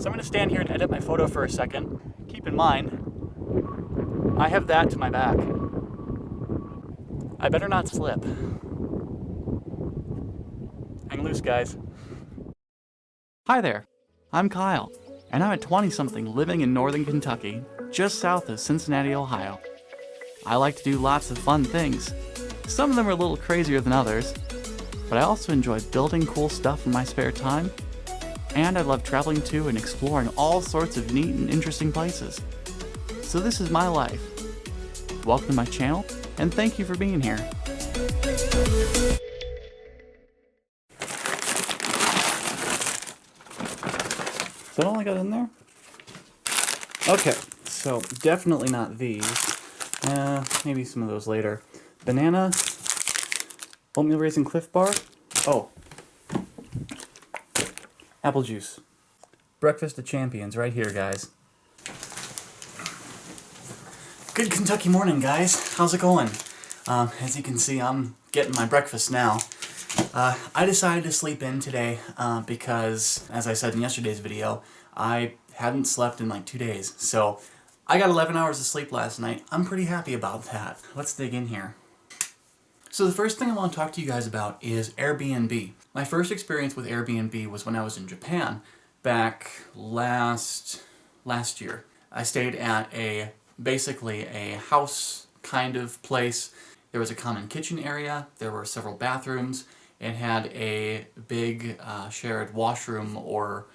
So I'm going to stand here and edit my photo for a second. Keep in mind, I have that to my back. I better not slip. Hang loose, guys. Hi there, I'm Kyle, and I'm a 20-something living in northern Kentucky, just south of Cincinnati, Ohio. I like to do lots of fun things. Some of them are a little crazier than others, but I also enjoy building cool stuff in my spare time, and I love traveling to and exploring all sorts of neat and interesting places. So this is my life. Welcome to my channel, and thank you for being here. Is that all I got in there? Okay, so definitely not these. Maybe some of those later. Banana, oatmeal raisin Cliff Bar. Oh, apple juice. Breakfast of champions right here, guys. Good Kentucky morning, guys. How's it going? As you can see, I'm getting my breakfast now. I decided to sleep in today because, as I said in yesterday's video, I hadn't slept in like 2 days. So I got 11 hours of sleep last night. I'm pretty happy about that. Let's dig in here. So the first thing I want to talk to you guys about is Airbnb. My first experience with Airbnb was when I was in Japan back last year. I stayed at basically a house kind of place. There was a common kitchen area, there were several bathrooms, it had a big shared washroom or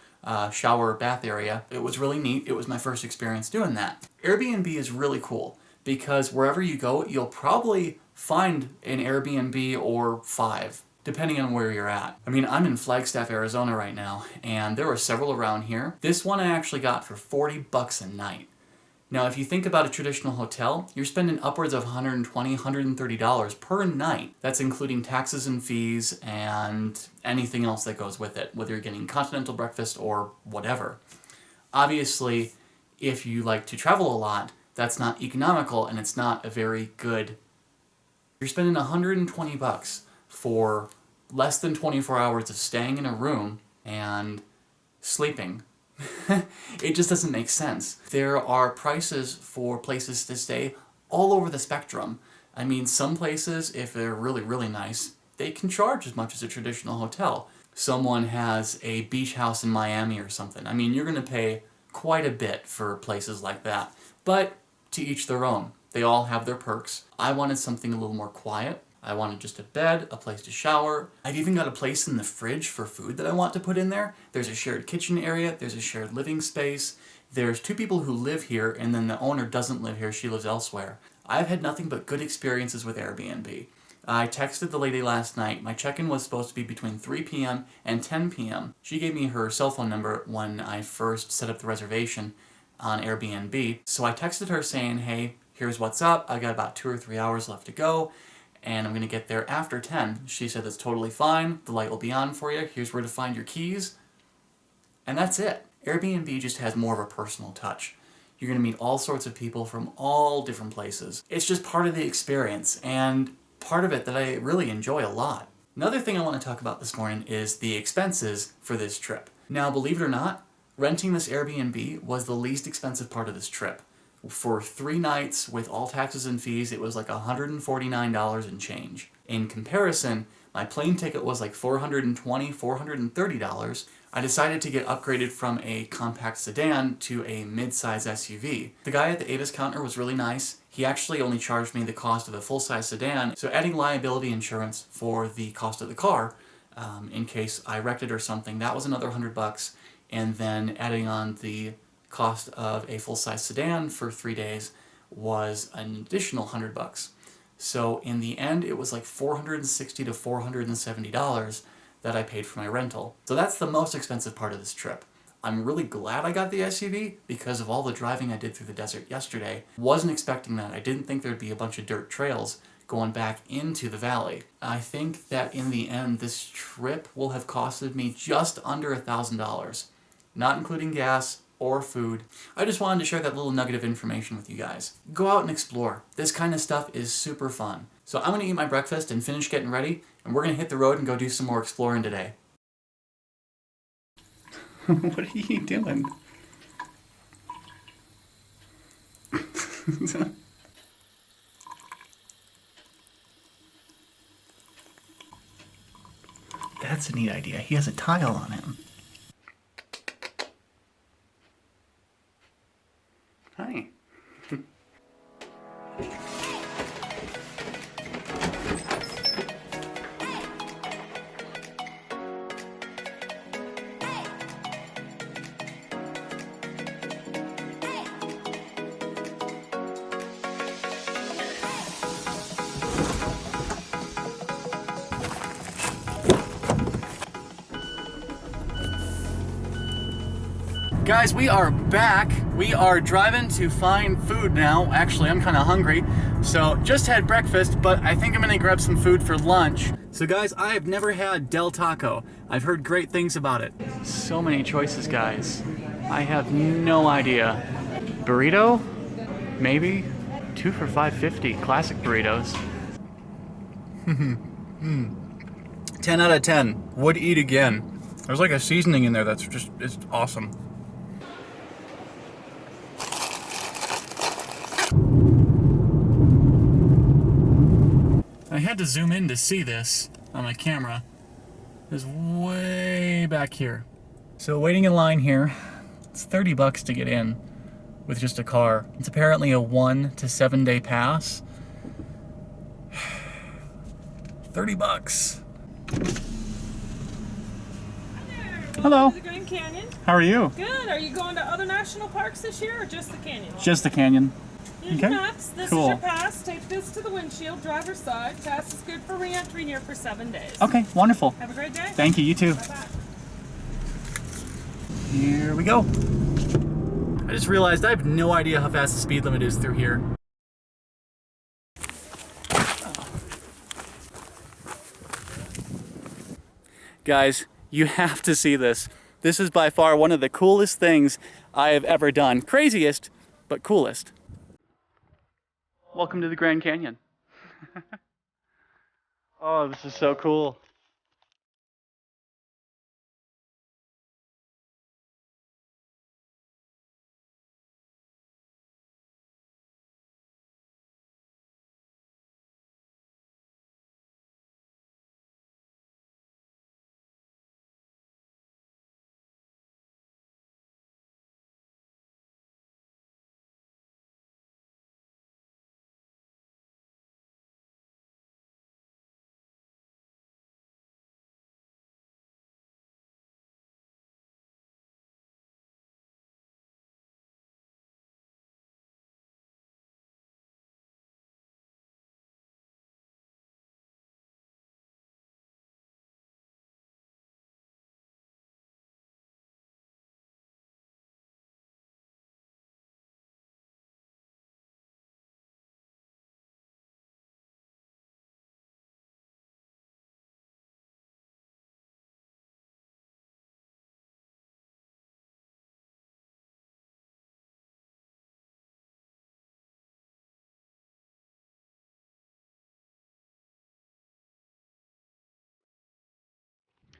shower bath area. It was really neat. It was my first experience doing that. Airbnb is really cool because wherever you go, you'll probably find an Airbnb or 5, depending on where you're at. I mean, I'm in Flagstaff, Arizona right now, and there are several around here. This one I actually got for 40 bucks a night. Now, if you think about a traditional hotel, you're spending upwards of $120, $130 per night. That's including taxes and fees and anything else that goes with it, whether you're getting continental breakfast or whatever. Obviously, if you like to travel a lot, that's not economical and it's not a very good. You're spending 120 bucks for less than 24 hours of staying in a room and sleeping. It just doesn't make sense. There are prices for places to stay all over the spectrum. I mean, some places, if they're really, really nice, they can charge as much as a traditional hotel. Someone has a beach house in Miami or something. I mean, you're going to pay quite a bit for places like that. But to each their own. They all have their perks. I wanted something a little more quiet. I wanted just a bed, a place to shower. I've even got a place in the fridge for food that I want to put in there. There's a shared kitchen area, there's a shared living space. There's 2 people who live here, and then the owner doesn't live here, she lives elsewhere. I've had nothing but good experiences with Airbnb. I texted the lady last night. My check-in was supposed to be between 3 p.m. and 10 p.m. She gave me her cell phone number when I first set up the reservation on Airbnb. So I texted her saying, hey, here's what's up. I got about 2 or 3 hours left to go, and I'm going to get there after 10. She said that's totally fine. The light will be on for you. Here's where to find your keys. And that's it. Airbnb just has more of a personal touch. You're going to meet all sorts of people from all different places. It's just part of the experience, and part of it that I really enjoy a lot. Another thing I want to talk about this morning is the expenses for this trip. Now, believe it or not, renting this Airbnb was the least expensive part of this trip. For 3 nights, with all taxes and fees, it was like $149 and change. In comparison, my plane ticket was like $420, $430. I decided to get upgraded from a compact sedan to a mid-size SUV. The guy at the Avis counter was really nice. He actually only charged me the cost of a full-size sedan, so adding liability insurance for the cost of the car, in case I wrecked it or something, that was another $100, and then adding on the cost of a full-size sedan for 3 days was an additional $100. So in the end, it was like $460 to $470 that I paid for my rental. So that's the most expensive part of this trip. I'm really glad I got the SUV because of all the driving I did through the desert yesterday. Wasn't expecting that. I didn't think there'd be a bunch of dirt trails going back into the valley. I think that in the end, this trip will have costed me just under $1,000, not including gas or food. I just wanted to share that little nugget of information with you guys. Go out and explore. This kind of stuff is super fun. So I'm going to eat my breakfast and finish getting ready, and we're going to hit the road and go do some more exploring today. What are you doing? That's a neat idea. He has a tile on him. Hi. Guys, we are back. We are driving to find food now. Actually, I'm kind of hungry, so just had breakfast, but I think I'm gonna grab some food for lunch. So guys, I have never had Del Taco. I've heard great things about it. So many choices, guys. I have no idea. Burrito? Maybe? 2 for $5.50. Classic burritos. 10 out of 10. Would eat again. There's like a seasoning in there that's just, it's awesome. I had to zoom in to see this on my camera. It's way back here. So waiting in line here, it's 30 bucks to get in with just a car. It's apparently a 1 to 7 day pass. 30 bucks. Hello. The Grand Canyon. How are you? Good. Are you going to other national parks this year or just the canyon? Just the canyon. Here's Okay. your maps. This Cool. is your pass. Take this to the windshield, driver's side. Pass is good for re-entry here for 7 days. Okay, wonderful. Have a great day. Thank you, you too. Bye-bye. Here we go. I just realized I have no idea how fast the speed limit is through here. Guys, you have to see this. This is by far one of the coolest things I have ever done. Craziest, but coolest. Welcome to the Grand Canyon. Oh, this is so cool.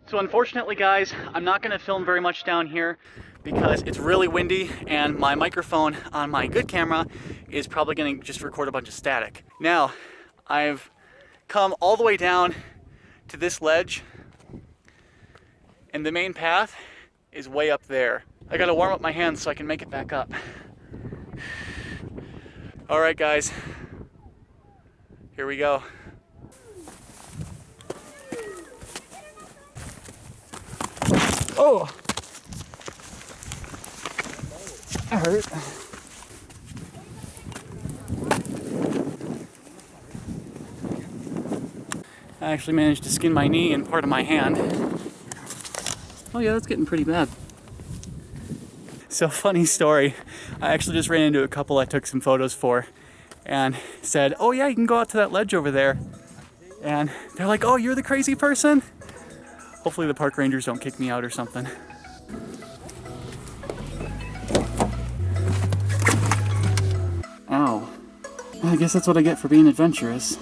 So unfortunately, guys, I'm not going to film very much down here because it's really windy and my microphone on my good camera is probably going to just record a bunch of static. Now, I've come all the way down to this ledge and the main path is way up there. I got to warm up my hands so I can make it back up. All right, guys, here we go. Oh, that hurt. I actually managed to skin my knee and part of my hand. Oh yeah, that's getting pretty bad. So funny story. I actually just ran into a couple I took some photos for and said, oh yeah, you can go out to that ledge over there. And they're like, oh, you're the crazy person? Hopefully the park rangers don't kick me out or something. Ow. I guess that's what I get for being adventurous.